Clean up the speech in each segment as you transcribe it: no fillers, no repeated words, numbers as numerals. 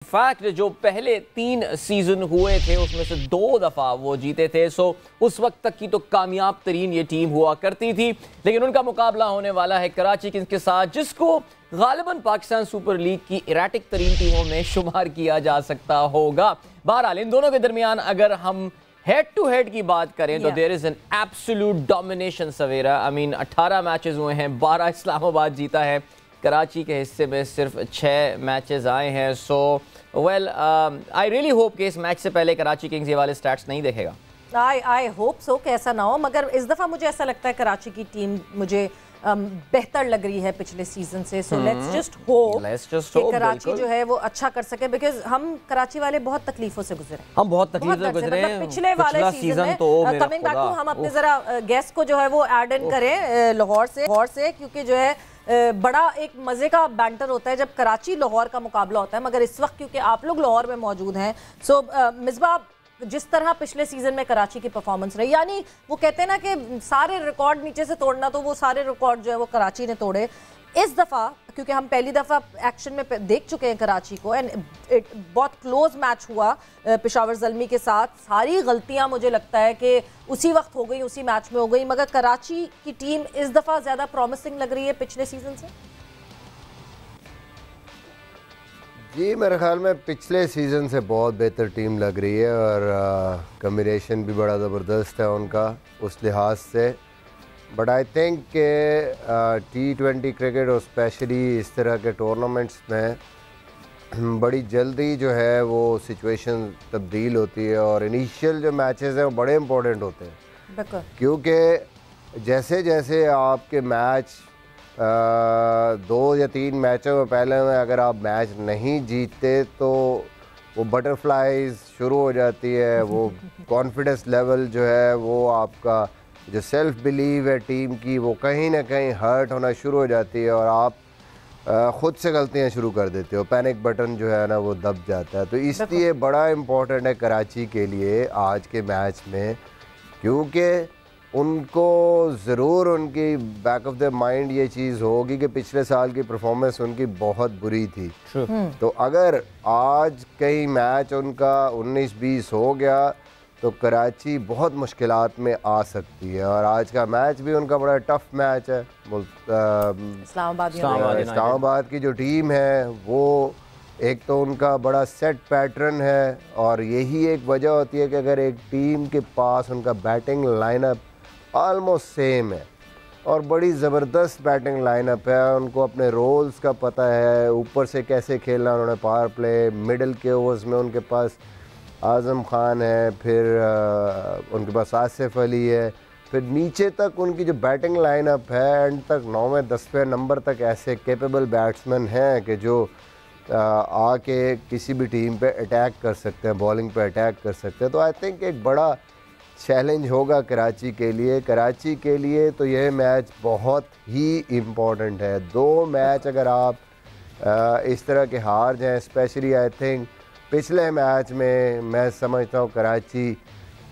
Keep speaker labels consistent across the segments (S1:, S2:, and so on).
S1: Fact जो पहले 3 season हुए थे उसमें से 2 दफा वो जीते थे। सो उस वक्त तक की तो कामयाब तरीन ये टीम हुआ करती थी, लेकिन उनका मुकाबला होने वाला है कराची किंग्स के साथ, जिसको गालिबन पाकिस्तान सुपर लीग की इराटिक तरीन टीमों में शुमार किया जा सकता होगा। बहरहाल इन दोनों के दरमियान अगर हम हेड टू हेड की बात करें तो there is an absolute domination सवेरा। आई मीन 18 मैचेस हुए हैं, 12 इस्लामाबाद जीता है, कराची के हिस्से में सिर्फ 6 मैचेस आए हैं। So well I really hope कि इस मैच से पहले कराची किंग्स ये वाले स्टैट्स नहीं देखेगा।
S2: आई होप सो कि ऐसा ना हो, मगर इस दफ़ा मुझे ऐसा लगता है कराची की टीम मुझे बेहतर लग रही है पिछले सीजन से। सो लेट्स जस्ट होप कि कराची जो है वो अच्छा कर सके, बिकॉज हम कराची वाले बहुत तकलीफों से गुजरे,
S1: हम बहुत तकलीफ से गुजरे
S2: मतलब पिछले वाले सीजन में।
S1: तो
S2: कमिंग बैक टू हम अपने जरा गेस्ट को जो है वो ऐड इन करें लाहौर से, क्योंकि जो है बड़ा एक मज़े का बैंटर होता है जब कराची लाहौर का मुकाबला होता है, मगर इस वक्त क्योंकि आप लोग लाहौर में मौजूद हैं, सो मिसबा जिस तरह पिछले सीजन में कराची की परफॉर्मेंस रही, यानी वो कहते हैं ना कि सारे रिकॉर्ड नीचे से तोड़ना, तो वो सारे रिकॉर्ड जो है वो कराची ने तोड़े इस दफ़ा, क्योंकि हम पहली दफ़ा एक्शन में देख चुके हैं कराची को, एंड बहुत क्लोज मैच हुआ पेशावर ज़ल्मी के साथ। सारी गलतियां मुझे लगता है कि उसी वक्त हो गई, उसी मैच में हो गई, मगर कराची की टीम इस दफ़ा ज़्यादा प्रॉमिसिंग लग रही है पिछले सीजन से।
S3: जी मेरे ख्याल में पिछले सीज़न से बहुत बेहतर टीम लग रही है, और कॉम्बिनेशन भी बड़ा ज़बरदस्त है उनका उस लिहाज से। बट आई थिंक के T20 क्रिकेट और स्पेशली इस तरह के टूर्नामेंट्स में बड़ी जल्दी जो है वो सिचुएशन तब्दील होती है, और इनिशियल जो मैचेस हैं वो बड़े इंपॉर्टेंट होते हैं, क्योंकि जैसे जैसे आपके मैच 2 या 3 मैचों में पहले में अगर आप मैच नहीं जीतते तो वो बटरफ्लाइज शुरू हो जाती है, वो कॉन्फिडेंस लेवल जो है वो आपका जो सेल्फ बिलीव है टीम की वो कहीं ना कहीं हर्ट होना शुरू हो जाती है, और आप ख़ुद से गलतियां शुरू कर देते हो, पैनिक बटन जो है ना वो दब जाता है। तो इसलिए बड़ा इम्पोर्टेंट है कराची के लिए आज के मैच में, क्योंकि उनको ज़रूर उनकी बैक ऑफ द माइंड ये चीज़ होगी कि पिछले साल की परफॉर्मेंस उनकी बहुत बुरी थी। तो अगर आज कहीं मैच उनका 19-20 हो गया तो कराची बहुत मुश्किलात में आ सकती है, और आज का मैच भी उनका बड़ा टफ मैच है। इस्लामाबाद की जो टीम है वो एक तो उनका बड़ा सेट पैटर्न है, और यही एक वजह होती है कि अगर एक टीम के पास उनका बैटिंग लाइनअप ऑलमोस्ट सेम है और बड़ी ज़बरदस्त बैटिंग लाइनअप है, उनको अपने रोल्स का पता है, ऊपर से कैसे खेलना, उन्होंने पावर प्ले, मिडल के ओवर्स में उनके पास आज़म खान है, फिर उनके पास आसिफ अली है, फिर नीचे तक उनकी जो बैटिंग लाइनअप है एंड तक 9वें 10वें नंबर तक ऐसे कैपेबल बैट्समैन हैं कि जो आके किसी भी टीम पे अटैक कर सकते हैं, बॉलिंग पे अटैक कर सकते हैं। तो आई थिंक एक बड़ा चैलेंज होगा कराची के लिए। कराची के लिए तो यह मैच बहुत ही इम्पोर्टेंट है। 2 मैच अगर आप इस तरह के हार जाएं, स्पेशली आई थिंक पिछले मैच में मैं समझता हूँ कराची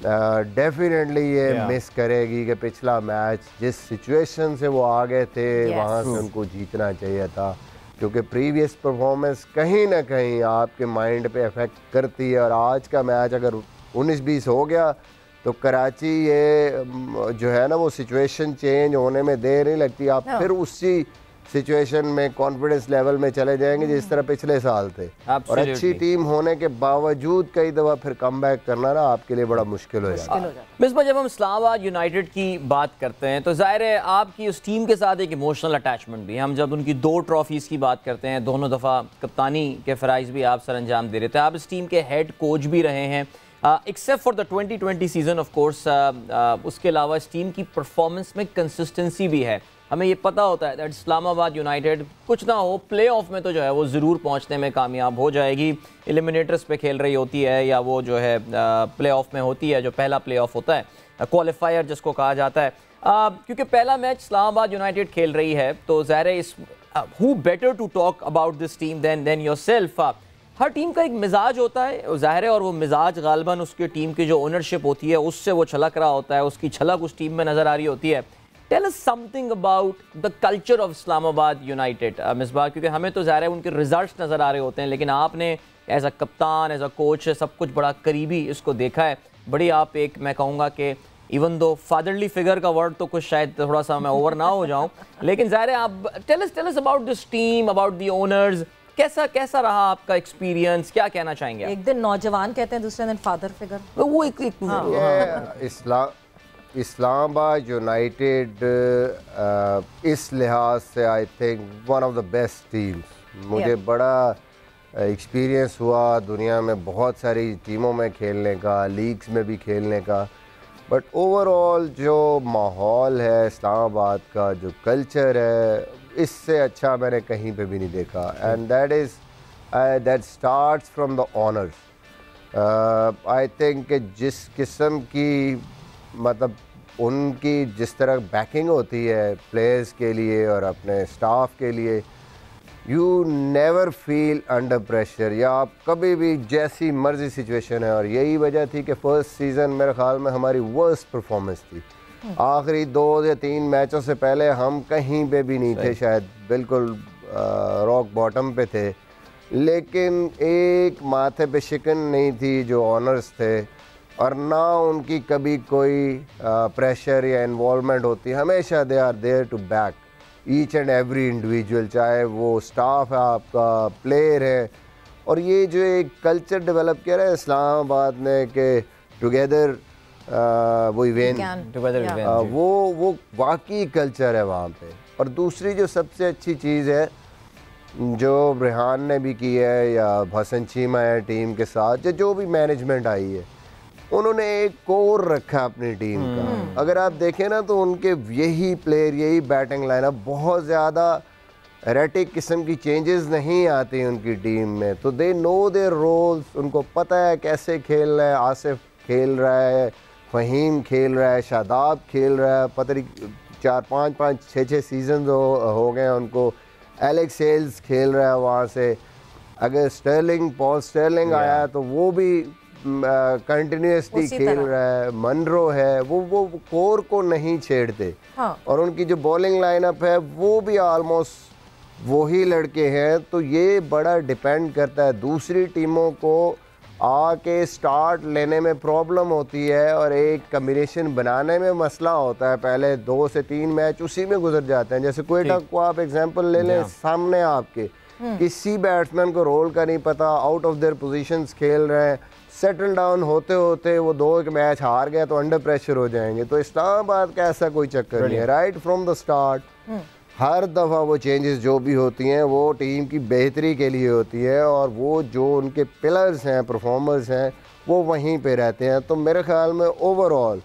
S3: डेफिनेटली ये मिस करेगी कि पिछला मैच जिस सिचुएशन से वो आ गए थे वहाँ से उनको जीतना चाहिए था, क्योंकि प्रीवियस परफॉर्मेंस कहीं ना कहीं आपके माइंड पे अफेक्ट करती है। और आज का मैच अगर 19-20 हो गया तो कराची ये जो है ना वो सिचुएशन चेंज होने में देर नहीं लगती, आप फिर उसी सिचुएशन में कॉन्फिडेंस लेवल में चले जाएंगे जिस तरह पिछले साल थे। और अच्छी टीम होने के बावजूद कई दफ़ा फिर कम बैक करना ना आपके लिए बड़ा मुश्किल हो जाता है।
S1: मिसबा, जब हम इस्लामाबाद यूनाइटेड की बात करते हैं तो जाहिर है आपकी उस टीम के साथ एक इमोशनल अटैचमेंट भी है। हम जब उनकी 2 ट्रॉफीज़ की बात करते हैं, दोनों दफ़ा कप्तानी के फ़राइज़ भी आप सर अंजाम दे रहे थे, आप इस टीम के हेड कोच भी रहे हैं, except for the 2020 season off course. उसके अलावा इस टीम की परफॉर्मेंस में कंसिस्टेंसी भी है। हमें ये पता होता है दैट इस्लामाबाद यूनाइटेड कुछ ना हो प्लेऑफ में तो जो है वो ज़रूर पहुंचने में कामयाब हो जाएगी। एलिमिनेटर्स पे खेल रही होती है या वो जो है प्लेऑफ में होती है, जो पहला प्लेऑफ होता है, क्वालिफायर जिसको कहा जाता है। क्योंकि पहला मैच इस्लामाबाद यूनाइटेड खेल रही है तो ज़ाहिर है is who better to talk about this team than yourself. हर टीम का एक मिजाज होता है ज़ाहिर है, और वो मिजाज गालिबन उसकी टीम की जो ओनरशिप होती है उससे वो छलक रहा होता है, उसकी छलक उस टीम में नज़र आ रही होती है। Tell us something about the culture of Islamabad United Misbah, क्योंकि हमें तो ज़ाहिर है उनके रिजल्ट्स नज़र आ रहे होते हैं, लेकिन आपने एज अ कप्तान, एज अ कोच, सब कुछ बड़ा करीबी इसको देखा है। बड़ी आप एक, मैं कहूँगा कि इवन दो फादरली फिगर का वर्ड तो कुछ शायद थोड़ा सा मैं ओवर ना हो जाऊँ, लेकिन ज़ाहिर है आप tell us about this team, about the owners, कैसा रहा आपका एक्सपीरियंस, क्या कहना चाहेंगे आप?
S2: एक दिन नौजवान कहते हैं, दूसरे दिन फादर फिगर।
S1: वो एक
S3: इस्लामाबाद यूनाइटेड इस लिहाज से I think one of the best teams. मुझे बड़ा एक्सपीरियंस हुआ दुनिया में बहुत सारी टीमों में खेलने का, लीग्स में भी खेलने का, बट ओवरऑल जो माहौल है इस्लामाबाद का, जो कल्चर है, इससे अच्छा मैंने कहीं पे भी नहीं देखा। And that starts from the owners. I think जिस किस्म की मतलब उनकी जिस तरह बैकिंग होती है प्लेयर्स के लिए और अपने स्टाफ के लिए, you never feel under pressure, या आप कभी भी जैसी मर्जी सिचुएशन है। और यही वजह थी कि फर्स्ट सीज़न मेरे ख्याल में हमारी वर्स्ट परफॉर्मेंस थी। आखिरी 2 या 3 मैचों से पहले हम कहीं पे भी नहीं थे, शायद बिल्कुल रॉक बॉटम पे थे, लेकिन एक माथे पे शिकन नहीं थी जो ऑनर्स थे, और ना उनकी कभी कोई प्रेशर या इन्वॉल्वमेंट होती। हमेशा they are there to back each and every individual, चाहे वो स्टाफ है आपका, प्लेयर है। और ये जो एक कल्चर डेवलप किया है इस्लामाबाद ने कि टुगेदर वी विन, वो वाकई कल्चर है वहाँ पे। और दूसरी जो सबसे अच्छी चीज़ है जो रेहान ने भी की है या हसन चीमा है टीम के साथ, या जो भी मैनेजमेंट आई है, उन्होंने एक कोर रखा अपनी टीम का। अगर आप देखें ना तो उनके यही प्लेयर, यही बैटिंग लाइनअप, बहुत ज़्यादा एरेटिक किस्म की चेंजेस नहीं आती उनकी टीम में। तो दे नो देयर रोल्स, उनको पता है कैसे खेलना है। आसिफ खेल रहा है, फ़हीम खेल रहा है, शादाब खेल रहा है, पता नहीं 4-5 6 सीजन हो गए उनको। एलेक्स हेल्स खेल रहा है वहाँ से। अगर पॉल स्टर्लिंग आया तो वो भी कंटिन्यूसली खेल रहा है। मनरो है, वो कोर को नहीं छेड़ते। हाँ। और उनकी जो बॉलिंग लाइनअप है वो भी ऑलमोस्ट वही लड़के हैं। तो ये बड़ा डिपेंड करता है, दूसरी टीमों को आके स्टार्ट लेने में प्रॉब्लम होती है और एक कम्बिनेशन बनाने में मसला होता है। पहले 2 से 3 मैच उसी में गुजर जाते हैं। जैसे क्वेटा को आप एग्जांपल ले लें, सामने आपके किसी बैट्समैन को रोल का नहीं पता, आउट ऑफ देयर पोजीशंस खेल रहे हैं। सेटल डाउन होते होते वो 2 मैच हार गए तो अंडर प्रेशर हो जाएंगे। तो इस्लामाबाद का ऐसा कोई चक्कर नहीं है। Right from the start her दफ़ा वो चेंजेस जो भी होती हैं वो टीम की बेहतरी के लिए होती है, और वो जो उनके पिलर्स हैं, परफॉर्मर्स हैं, वो वहीं पे रहते हैं। तो मेरे ख्याल में overall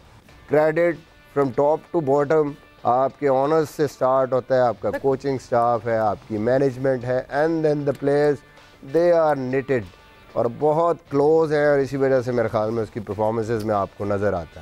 S3: credit from top to bottom आपके ऑनर्स से स्टार्ट होता है, आपका कोचिंग स्टाफ है, आपकी मैनेजमेंट है, and then the players, they are knitted और बहुत क्लोज है। और इसी वजह से मेरे ख्याल में उसकी परफॉर्मेंसेस में आपको नज़र आता है।